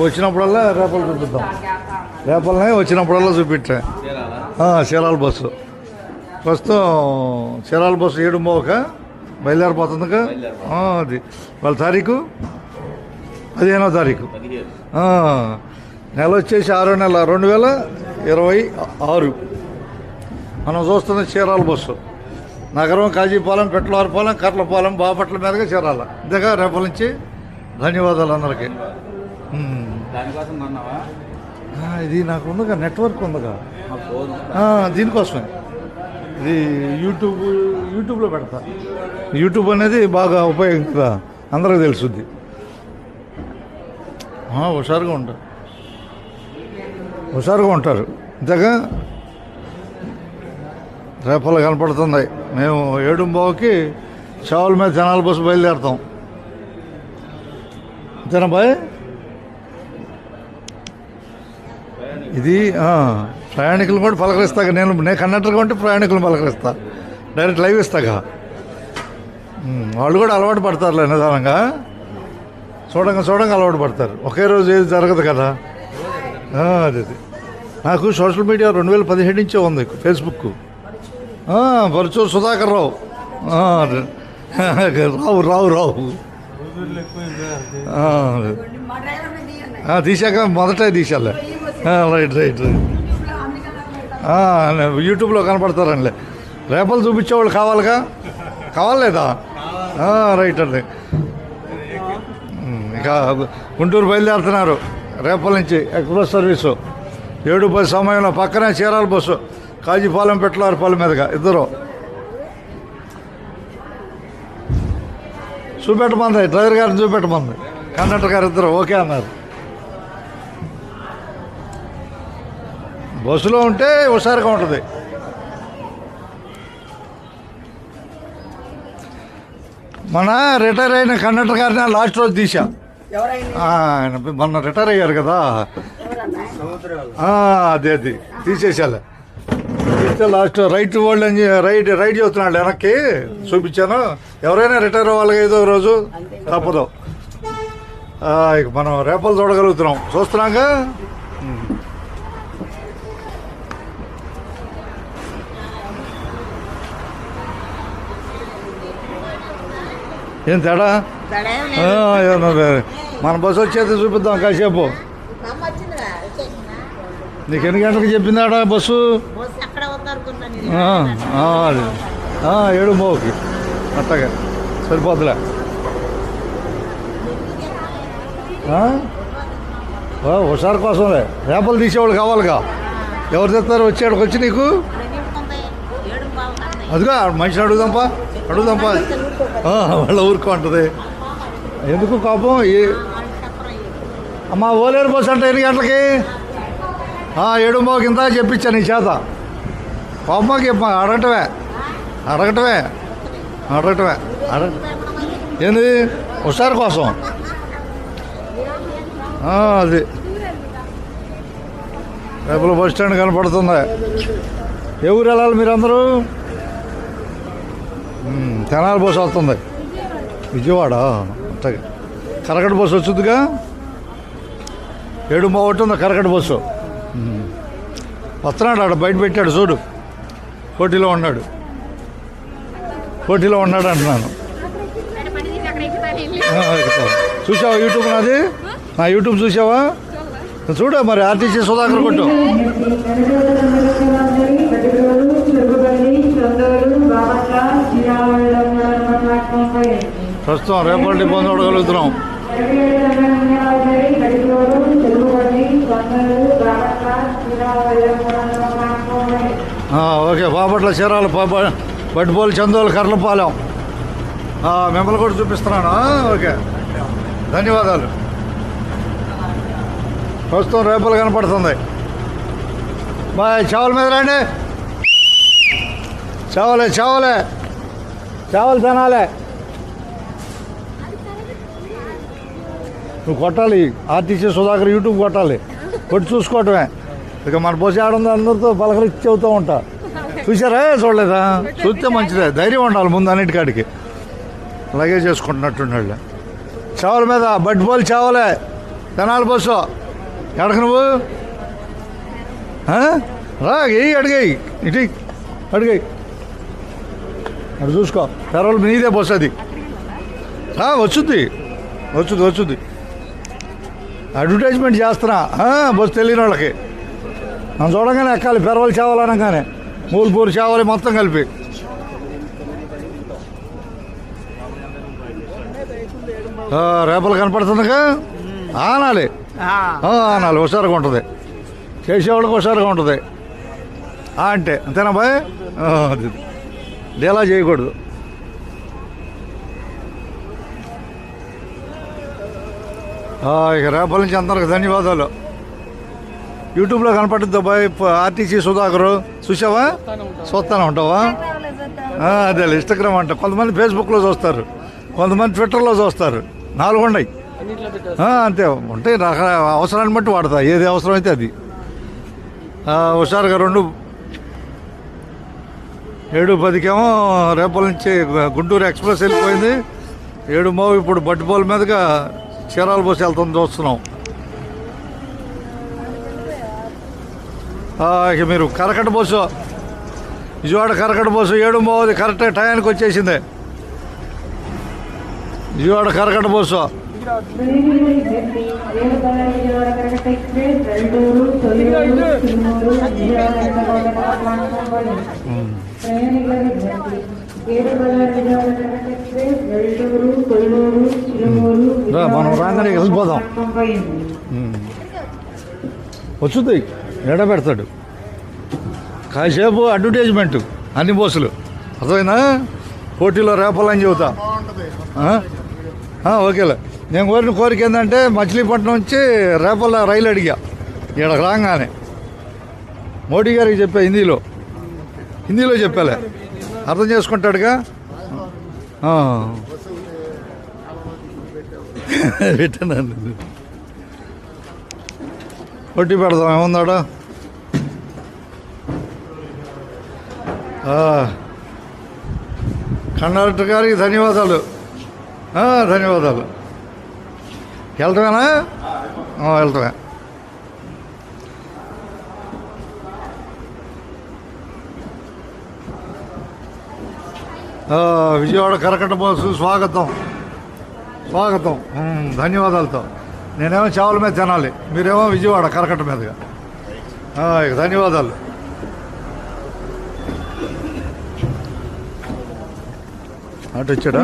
వచ్చినప్పుడల్లా రేపలు చూపిద్దాం. రేపలనే వచ్చినప్పుడల్లా చూపించా. చీరాల బస్సు ప్రస్తుతం చీరాల బస్సు 7:30 బయలుదేరిపోతుందిగా. అది వాళ్ళ తారీఖు 15వ తారీఖు. నెల వచ్చేసి 6వ నెల 2026. మనం చూస్తున్న చీరాల బస్సు నగరం, కాజీపాలెం, పెట్లవారిపాలెం, కర్లపాలెం, బాపట్ల మీదుగా చీరాల. ఇంతగా రేపల నుంచి ధన్యవాదాలు అందరికీ. ఇది నాకు ఉందిగా, నెట్వర్క్ ఉందిగా, దీనికోసమే. ఇది యూట్యూబ్లో పెడతా. యూట్యూబ్ అనేది బాగా ఉపయోగం కదా, అందరికీ తెలుసుద్ది. హుషారుగా ఉంటారు. ఇంతగా రేపలు కనపడుతుంది. మేము 7:30కి చావుల మీద జనాల బస్సు బయలుదేరుతాం. అంతేనా బాయ్? ఇది ప్రయాణికులు కూడా పలకరిస్తాగా. నేను కండక్టర్గా ఉంటే ప్రయాణికులను పలకరిస్తా, డైరెక్ట్ లైవ్ ఇస్తాగా. వాళ్ళు కూడా అలవాటు పడతారులే, నిదానంగా చూడంగా అలవాటు పడతారు. ఒకే రోజు ఏది జరగదు కదా. అది నాకు సోషల్ మీడియా 2017 నుంచే ఉంది. ఫేస్బుక్ పరుచూరు సుధాకర్ రావు తీసాక మొదట తీసాలే. రైట్ యూట్యూబ్లో కనపడతారండి. రేపలు చూపించేవాళ్ళు కావాలేదా? రైట్ అండి. ఇక గుంటూరు బయలుదేరుతున్నారు రేపల నుంచి ఎక్స్ప్రెస్ సర్వీసు. 7:10 సమయంలో పక్కనే చీరాల బస్సు కాజీపాలెం, పెట్లవారిపాలెం మీదుగా. ఇద్దరు చూపెట్టమంది, డ్రైవర్ గారిని చూపెట్టమంది. కండక్టర్ గారు ఇద్దరు ఓకే అన్నారు. బస్సులో ఉంటే హుషారుగా ఉంటుంది. మన రిటైర్ అయిన కండక్టర్ గారిని లాస్ట్ రోజు తీసా. ఆయన మొన్న రిటైర్ అయ్యారు కదా, అది తీసేసాలే. తీస్తే లాస్ట్ రైట్ వాళ్ళు అని రైట్ చెబుతున్నాడు, వెనక్కి చూపించాను. ఎవరైనా రిటైర్ అవ్వాలి ఏదో రోజు, తప్పదు. ఇక మనం రేపలు చూడగలుగుతున్నాం, చూస్తున్నాగా. ఏం తేడా? మన బస్సు వచ్చేది చూపిద్దాం కాసేపు. నీకు ఎన్ని గంటలకు చెప్పిందాడా బస్సు? 7:30కి. అట్టగా సరిపోతులే. హుషారు కోసంలే. రేపలు తీసేవాళ్ళు కావాలిగా. ఎవరు తెస్తారు వచ్చేవాడికి వచ్చి నీకు? అదిగా మనిషిని అడుగుదాంపా వాళ్ళ ఊరుకో ఉంటుంది. ఎందుకు కోపం? అమ్మా ఓలేరు బస్సు అంటే ఎన్ని గంటలకి? 7:30 ఇంత చెప్పించా నీ చేత. కోపమాకి అడగటమే ఏంది? హుషారు కోసం. అది రేపుల బస్ స్టాండ్ కనపడుతుంది. ఏ ఊరు వెళ్ళాలి మీరందరూ? తెనాలి బస్సు వస్తుంది. విజయవాడ అంతగా కరకట బస్సు వచ్చిందిగా. 7:30 ఉంది కరకట బస్సు. వస్తున్నాడు, ఆడ బయట పెట్టాడు చూడు. పోటీలో ఉన్నాడు అంటున్నాను. చూసావా యూట్యూబ్ నాది? నా యూట్యూబ్ చూసావా? చూడ మరి ఆర్టీసీ సుధాకర్ కొట్టు. ప్రస్తుతం రేపటి పొంది చూడగలుగుతున్నాం. ఓకే, బాపట్ల, చీరాల, బట్టిపోలు, చందోలు, కర్లపాలెం మిమ్మల్ని కూడా చూపిస్తున్నాను. ఓకే, ధన్యవాదాలు. ప్రస్తుతం రేపలు కనపడుతుంది. బాయ్. చావల మీద రండి. చావలు తినాలే. నువ్వు కొట్టాలి. ఆర్టీసీ సుధాకర్ యూట్యూబ్ కొట్టాలి. కొట్టి చూసుకోవటమే. ఇక మన బస్సు ఆడుంది, అందరితో పలకరించి చెబుతూ ఉంటా. చూసారా? చూడలేదా? చూస్తే మంచిదే. ధైర్యం ఉండాలి ముందు అన్నిటికాడికి. లగేజ్ చేసుకుంటున్నట్టున్నాళ్ళు. చావల మీద బట్టిపోలు చావలే. తెనాలి బస్సు ఎక్కడికి నువ్వు రా అడిగాయి ఇటు అడిగాయి అటు చూసుకో పెరవల్ నీదే బస్సు అది వచ్చుద్ది అడ్వర్టైజ్మెంట్ చేస్తున్నా బస్సు తెలియని వాళ్ళకి మనం చూడగానే ఎక్కాలి పెరవల్ చేవాలి అనగానే మూలపూరు చేవాలి మొత్తం కలిపి రేపలు కనపడుతుందిగా ఆనాలి హుషారుగా ఉంటుంది చేసేవాళ్ళకి హుషారుగా ఉంటుంది అంటే అంతేనా బాయ్ డేలా చేయకూడదు ఇక రేపల నుంచి అందరికి ధన్యవాదాలు యూట్యూబ్లో కనపడుద్ది బాయ్ ఆర్టీసీ సుధాకరు చూసావా చూస్తానే ఉంటావా అదే ఇన్స్టాగ్రామ్ అంట కొంతమంది ఫేస్బుక్లో చూస్తారు కొంతమంది ట్విట్టర్లో చూస్తారు 4 ఉన్నాయి అంతే ఉంటాయి అవసరాన్ని బట్టి వాడతా ఏది అవసరం అయితే అది హుషారుగా 7:10కేమో రేపల నుంచి గుంటూరు ఎక్స్ప్రెస్ వెళ్ళిపోయింది 7 ఇప్పుడు బట్టిపోల మీదుగా చీరాల బస్సు వెళ్తుంది చూస్తున్నాం ఇక మీరు కరకట్ట బస్సు విజయవాడ కరకట్ట బస్సు 7:30 కరెక్ట్ టయానికి వచ్చేసింది విజయవాడ కరకట్ట బస్సు మనం రాగానే వెళ్ళిపోదాం వచ్చుద్ది ఎడ పెడతాడు కాసేపు అడ్వర్టైజ్మెంట్ అన్ని బస్సులు అర్థమైనా పోటీలో రేపాలని చెబుతా ఓకేలే నేను కోరిన కోరిక ఏంటంటే మచిలీపట్నం నుంచి రేపల్ల రైలు అడిగా ఇక్కడికి రాగానే మోడీ గారికి చెప్పా హిందీలో చెప్పాలే అర్థం చేసుకుంటాడుగా పెట్టానండి పోటీ పెడదాం ఏముందాడు కండక్టర్ గారికి ధన్యవాదాలు వెళ్తామేనా వెళ్తామే విజయవాడ కరకట్ట బస్సు స్వాగతం ధన్యవాదాలతో నేనేమో చావల మీద తినాలి మీరేమో విజయవాడ కరకట్ట మీదుగా ఇక ధన్యవాదాలు అటు వచ్చాడా